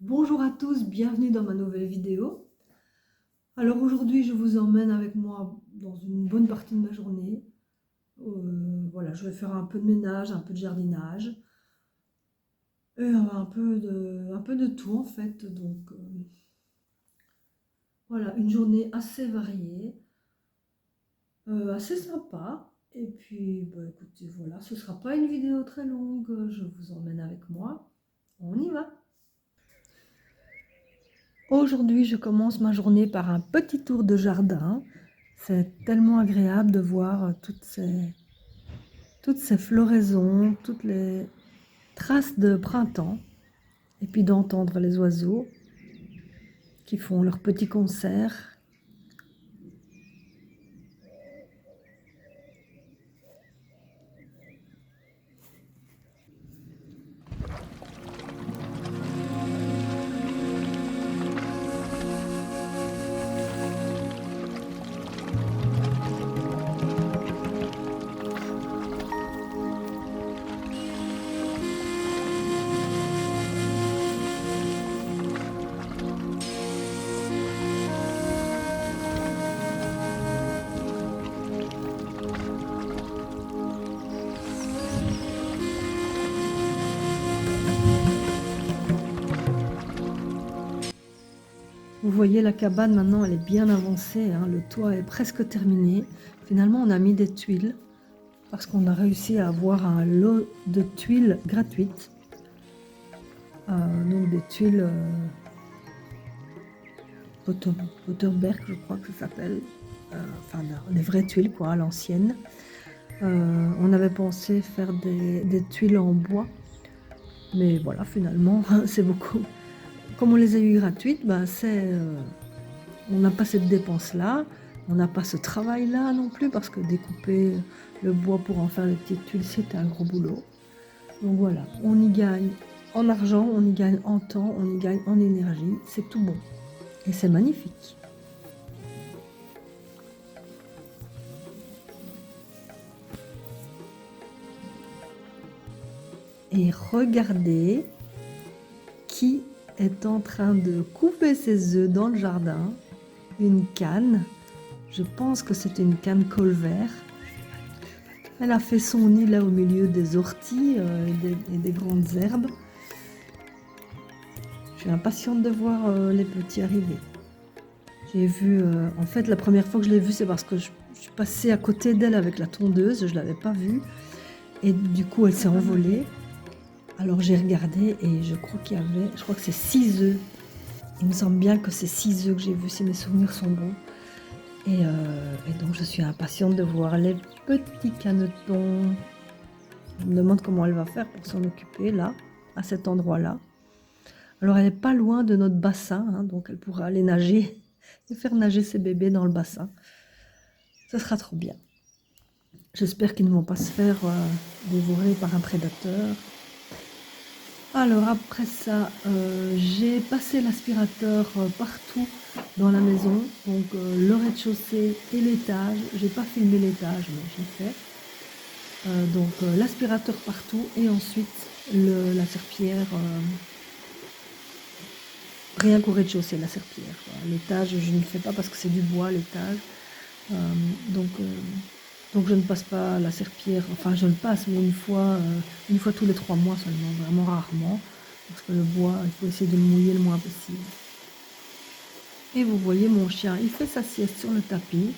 Bonjour à tous, bienvenue dans ma nouvelle vidéo. Alors aujourd'hui, je vous emmène avec moi dans une bonne partie de ma journée. Voilà, je vais faire un peu de ménage, un peu de jardinage, et un peu de tout en fait. Donc voilà, une journée assez variée, assez sympa. Et puis, bah, écoutez, voilà, ce ne sera pas une vidéo très longue, je vous emmène avec moi. On y va! Aujourd'hui, je commence ma journée par un petit tour de jardin. C'est tellement agréable de voir toutes ces floraisons, toutes les traces de printemps, et puis d'entendre les oiseaux qui font leurs petits concerts. Vous voyez, la cabane maintenant, elle est bien avancée, hein, le toit est presque terminé. Finalement, on a mis des tuiles parce qu'on a réussi à avoir un lot de tuiles gratuites. Donc des tuiles Potterberg, je crois que ça s'appelle, enfin des vraies tuiles quoi, à l'ancienne. On avait pensé faire des tuiles en bois, mais voilà, finalement, c'est beaucoup. Comme on les a eu gratuites, ben on n'a pas cette dépense-là, on n'a pas ce travail-là non plus, parce que découper le bois pour en faire des petites tuiles, c'était un gros boulot. Donc voilà, on y gagne en argent, on y gagne en temps, on y gagne en énergie, c'est tout bon. Et c'est magnifique. Et regardez qui est en train de couper ses œufs dans le jardin. Une canne. Je pense que c'est une canne colvert. Elle a fait son nid là au milieu des orties et des grandes herbes. Je suis impatiente de voir les petits arriver. J'ai vu, en fait la première fois que je l'ai vue, c'est parce que je suis passée à côté d'elle avec la tondeuse, je ne l'avais pas vue. Et du coup elle s'est envolée. Alors j'ai regardé et je crois que c'est 6 œufs. Il me semble bien que c'est 6 œufs que j'ai vus, si mes souvenirs sont bons. Et donc je suis impatiente de voir les petits canetons. Je me demande comment elle va faire pour s'en occuper là, à cet endroit-là. Alors elle n'est pas loin de notre bassin, hein, donc elle pourra aller nager et faire nager ses bébés dans le bassin. Ce sera trop bien. J'espère qu'ils ne vont pas se faire dévorer par un prédateur. Alors après ça, j'ai passé l'aspirateur partout dans la maison, donc le rez-de-chaussée et l'étage. J'ai pas filmé l'étage, mais j'ai fait. Donc l'aspirateur partout et ensuite la serpillière, rien qu'au rez-de-chaussée, la serpillière. L'étage, je ne fais pas parce que c'est du bois, l'étage. Donc je ne passe pas la serpillière, enfin je le passe, mais une fois tous les 3 mois seulement, vraiment rarement, parce que le bois, il faut essayer de le mouiller le moins possible. Et vous voyez mon chien, il fait sa sieste sur le tapis.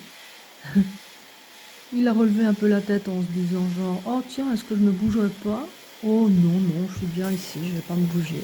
Il a relevé un peu la tête en se disant genre, oh tiens, est-ce que je ne me bougerai pas? Oh non, non, je suis bien ici, je ne vais pas me bouger.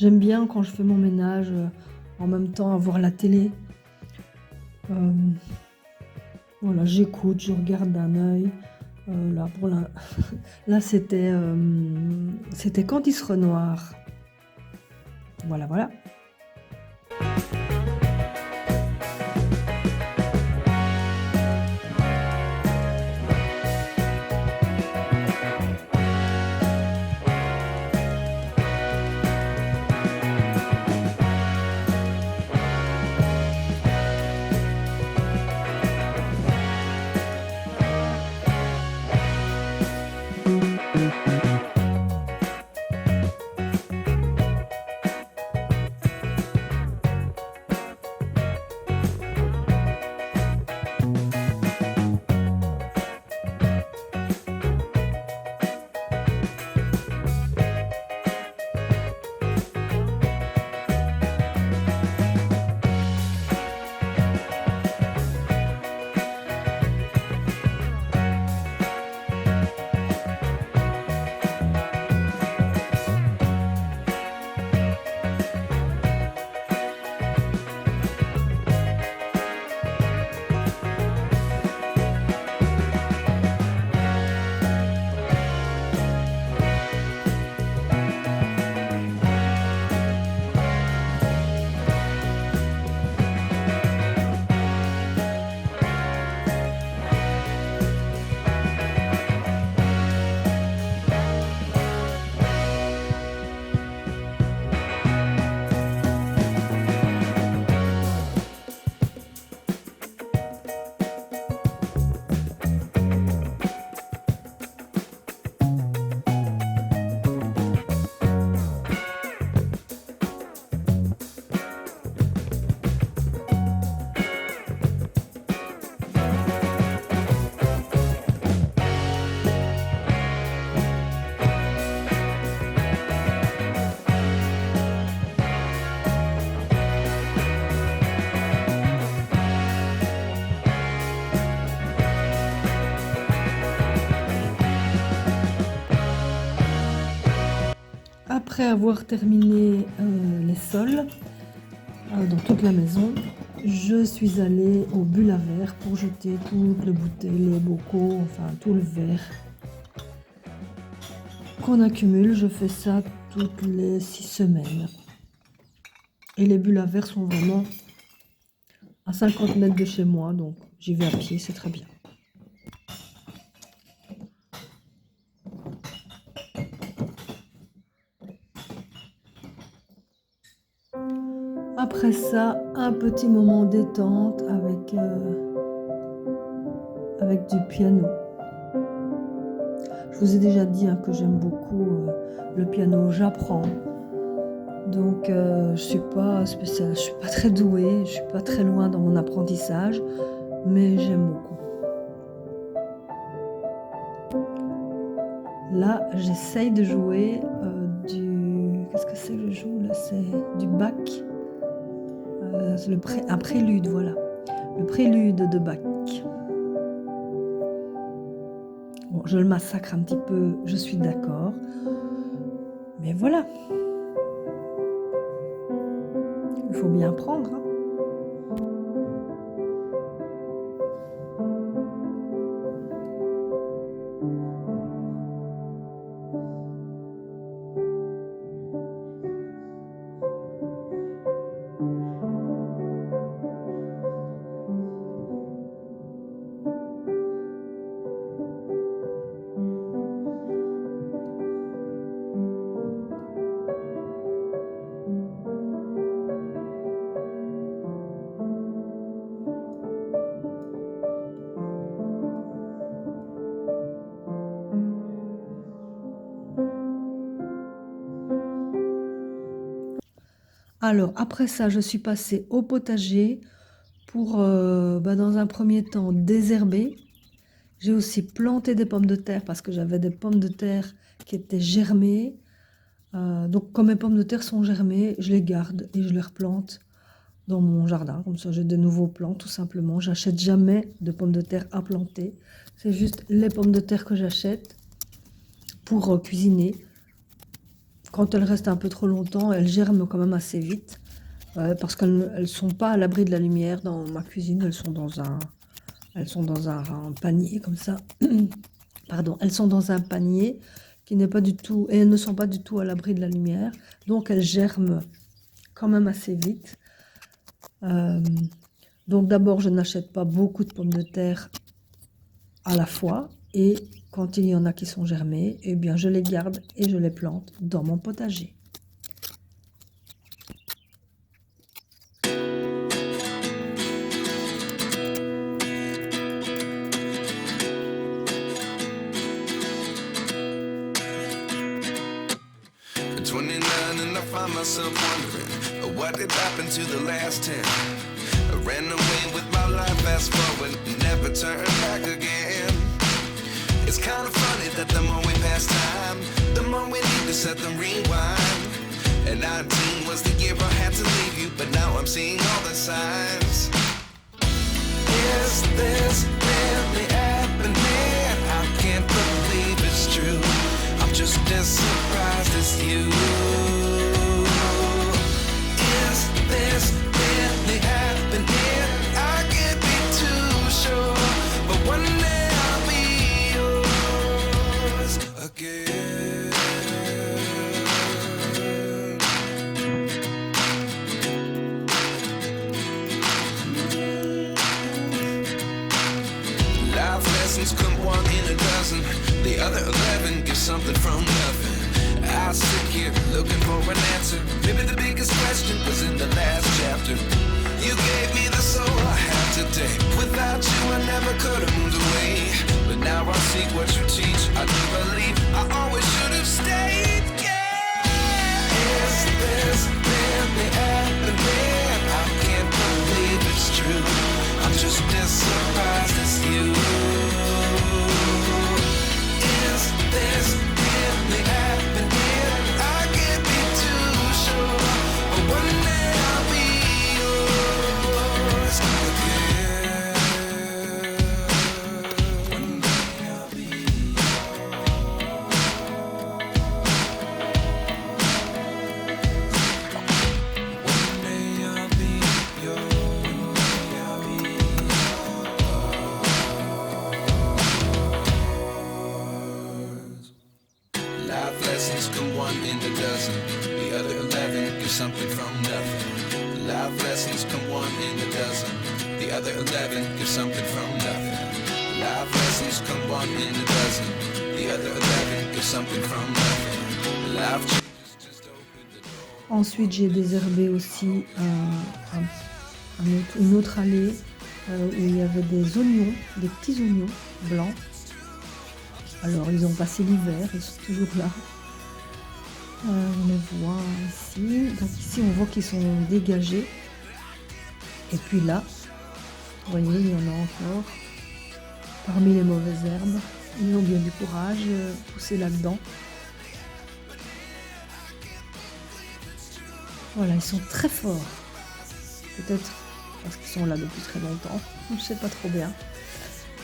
J'aime bien quand je fais mon ménage, en même temps avoir la télé. Euh, voilà, j'écoute, je regarde d'un œil. Là, là c'était Candice Renoir. Voilà, voilà. Après avoir terminé les sols dans toute la maison, je suis allée au bulle à verre pour jeter toutes les bouteilles, les bocaux, enfin tout le verre qu'on accumule. Je fais ça toutes les 6 semaines. Et les bulles à verre sont vraiment à 50 mètres de chez moi, donc j'y vais à pied, c'est très bien. Après ça, un petit moment détente avec du piano. Je vous ai déjà dit que j'aime beaucoup le piano, j'apprends. Donc je suis pas spéciale, je suis pas très douée, je suis pas très loin dans mon apprentissage, mais j'aime beaucoup. Là, j'essaye de jouer qu'est-ce que c'est que je joue là? C'est du Bach. C'est un prélude, voilà. Le prélude de Bach. Bon, je le massacre un petit peu, je suis d'accord. Mais voilà. Il faut bien apprendre. Alors, après ça, je suis passée au potager pour, dans un premier temps, désherber. J'ai aussi planté des pommes de terre parce que j'avais des pommes de terre qui étaient germées. Donc, comme mes pommes de terre sont germées, je les garde et je les replante dans mon jardin. Comme ça, j'ai de nouveaux plants, tout simplement. J'achète jamais de pommes de terre à planter. C'est juste les pommes de terre que j'achète pour cuisiner. quand elles restent un peu trop longtemps, elles germent quand même assez vite. Parce qu'elles ne sont pas à l'abri de la lumière dans ma cuisine, elles sont dans un panier comme ça. Pardon, elles sont dans un panier qui n'est pas du tout, et elles ne sont pas du tout à l'abri de la lumière, donc elles germent quand même assez vite. Donc d'abord, je n'achète pas beaucoup de pommes de terre à la fois, et quand il y en a qui sont germées, eh bien je les garde et je les plante dans mon potager. At 29 and I find myself wondering what did happen to the last 10. I ran away with my life, fast forward, never turn back again. It's kind of funny that the more we pass time, the more we need to set the rewind. And 19 was the year I had to leave you, but now I'm seeing all the signs. Is this really happening? I can't believe it's true. I'm just as surprised as you. Is this really happening? I can't be too sure, but one day I'll be yours again. Life lessons come one in a dozen. The other 11 give something from nothing. I sit here looking for an answer. Maybe the biggest question was in the last chapter. You gave me the soul I have today. Without you I never could have moved away. But now I see what you teach. I do believe I always should have stayed. Yeah. Is this really happening? I can't believe it's true. I'm just as surprised as you. Is this really happening? I can't be too sure, but one day I'll be yours again. One day I'll be One day I'll be yours. Life lessons come one in a dozen. The other 11 give something from nothing. Life lessons come one in a dozen. The other 11 give something from nothing. Life lessons come one in a dozen. The other 11 give something from nothing. Life changes just open the door. Ensuite, j'ai désherbé aussi une autre allée où il y avait des oignons, des petits oignons blancs. Alors, ils ont passé l'hiver, ils sont toujours là. On les voit ici. Donc ici, on voit qu'ils sont dégagés. Et puis là, vous voyez, il y en a encore. Parmi les mauvaises herbes, ils ont bien du courage, pousser là-dedans. Voilà, ils sont très forts. Peut-être parce qu'ils sont là depuis très longtemps. Je ne sais pas trop bien.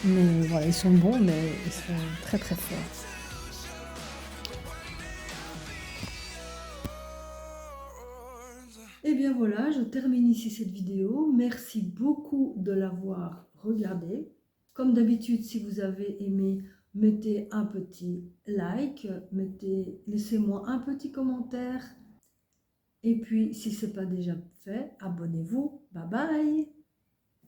Mais voilà, ils sont bons, mais ils sont très très forts. Et bien voilà, je termine ici cette vidéo. Merci beaucoup de l'avoir regardée. Comme d'habitude, si vous avez aimé, mettez un petit like, laissez-moi un petit commentaire. Et puis, si ce n'est pas déjà fait, abonnez-vous. Bye bye!